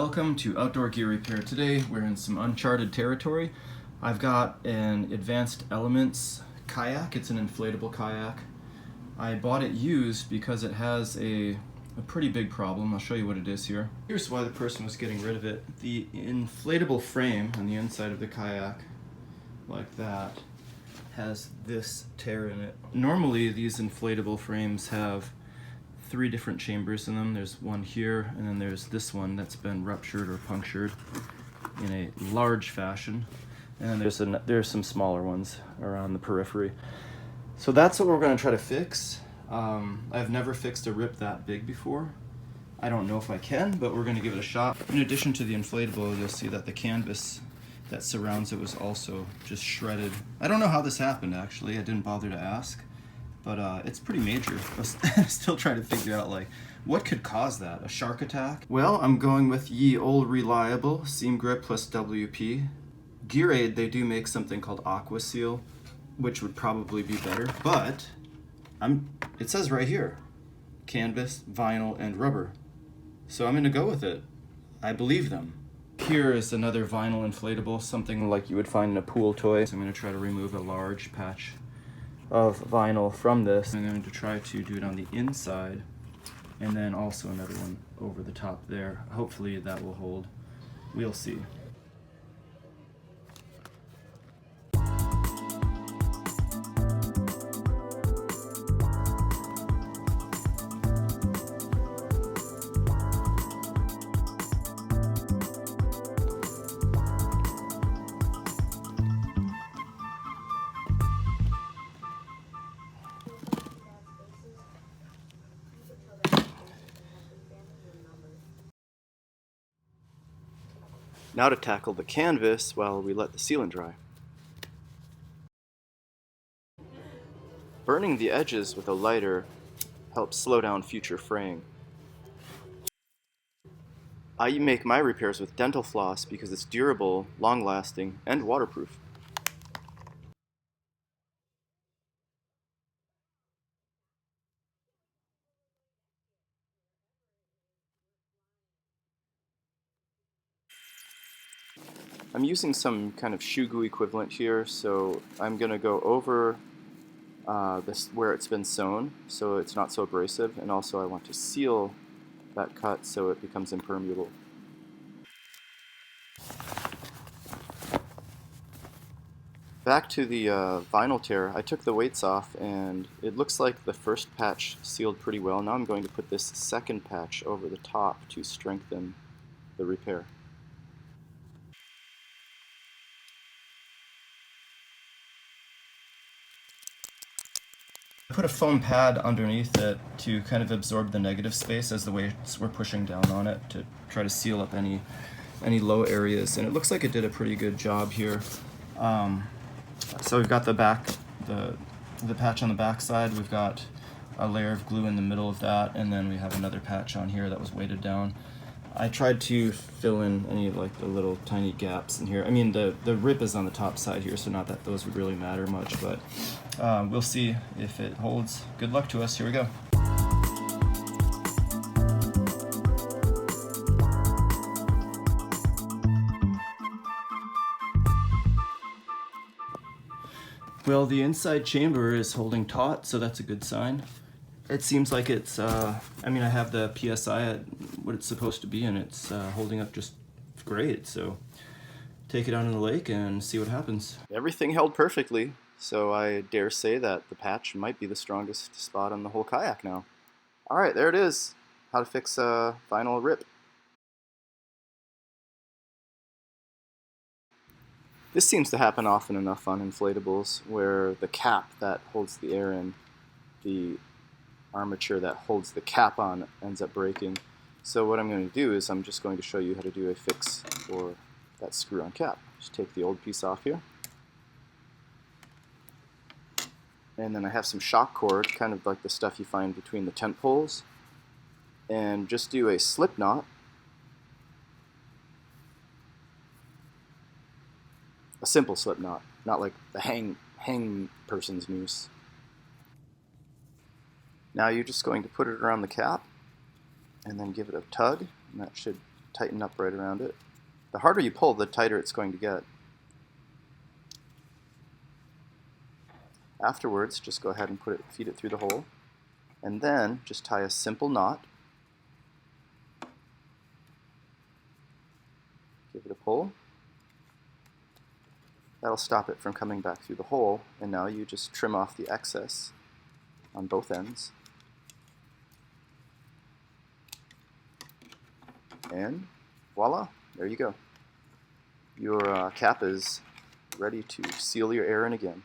Welcome to Outdoor Gear Repair. Today we're in some uncharted territory. I've got an Advanced Elements kayak. It's an inflatable kayak. I bought it used because it has a pretty big problem. I'll show you what it is here. Here's why the person was getting rid of it. The inflatable frame on the inside of the kayak, like that, has this tear in it. Normally these inflatable frames have 3 different chambers in them. There's one here, and then there's this one that's been ruptured or punctured in a large fashion, and then there's some smaller ones around the periphery. So that's what we're going to try to fix. I've never fixed a rip that big before. I don't know if I can, but we're going to give it a shot. In addition to the inflatable, you'll see that the canvas that surrounds it was also just shredded. I don't know how this happened, actually. I didn't bother to ask. But it's pretty major. I'm still trying to figure out, like, what could cause that? A shark attack? Well, I'm going with ye old reliable seam grip plus WP. Gear Aid, they do make something called Aqua Seal, which would probably be better. But it says right here, canvas, vinyl, and rubber. So I'm gonna go with it. I believe them. Here is another vinyl inflatable, something like you would find in a pool toy. So I'm gonna try to remove a large patch of vinyl from this. I'm going to try to do it on the inside, and then also another one over the top there. Hopefully that will hold. We'll see. Now to tackle the canvas while we let the sealant dry. Burning the edges with a lighter helps slow down future fraying. I make my repairs with dental floss because it's durable, long-lasting, and waterproof. I'm using some kind of shoe glue equivalent here, so I'm going to go over this where it's been sewn so it's not so abrasive, and also I want to seal that cut so it becomes impermeable. Back to the vinyl tear, I took the weights off and it looks like the first patch sealed pretty well. Now I'm going to put this second patch over the top to strengthen the repair. I put a foam pad underneath it to kind of absorb the negative space as the weights were pushing down on it to try to seal up any low areas, and it looks like it did a pretty good job here. So we've got the patch on the back side, we've got a layer of glue in the middle of that, and then we have another patch on here that was weighted down. I tried to fill in any of like the little tiny gaps in here. I mean, the rip is on the top side here, so not that those would really matter much, but we'll see if it holds. Good luck to us. Here we go. Well, the inside chamber is holding taut, so that's a good sign. It seems like it's, I mean, I have the PSI at what it's supposed to be, and it's holding up just great. So take it out in the lake and see what happens. Everything held perfectly, so I dare say that the patch might be the strongest spot on the whole kayak now. All right, there it is. How to fix a vinyl rip. This seems to happen often enough on inflatables, where the cap that holds the air in, the armature that holds the cap on, ends up breaking. So what I'm going to do is I'm just going to show you how to do a fix for that screw-on cap. Just take the old piece off here. And then I have some shock cord, kind of like the stuff you find between the tent poles. And just do a slip knot. A simple slip knot, not like the hang person's noose. Now you're just going to put it around the cap and then give it a tug, and that should tighten up right around it. The harder you pull, the tighter it's going to get. Afterwards, just go ahead and feed it through the hole, and then just tie a simple knot. Give it a pull. That'll stop it from coming back through the hole, and now you just trim off the excess on both ends. And voila, there you go. Your cap is ready to seal your air in again.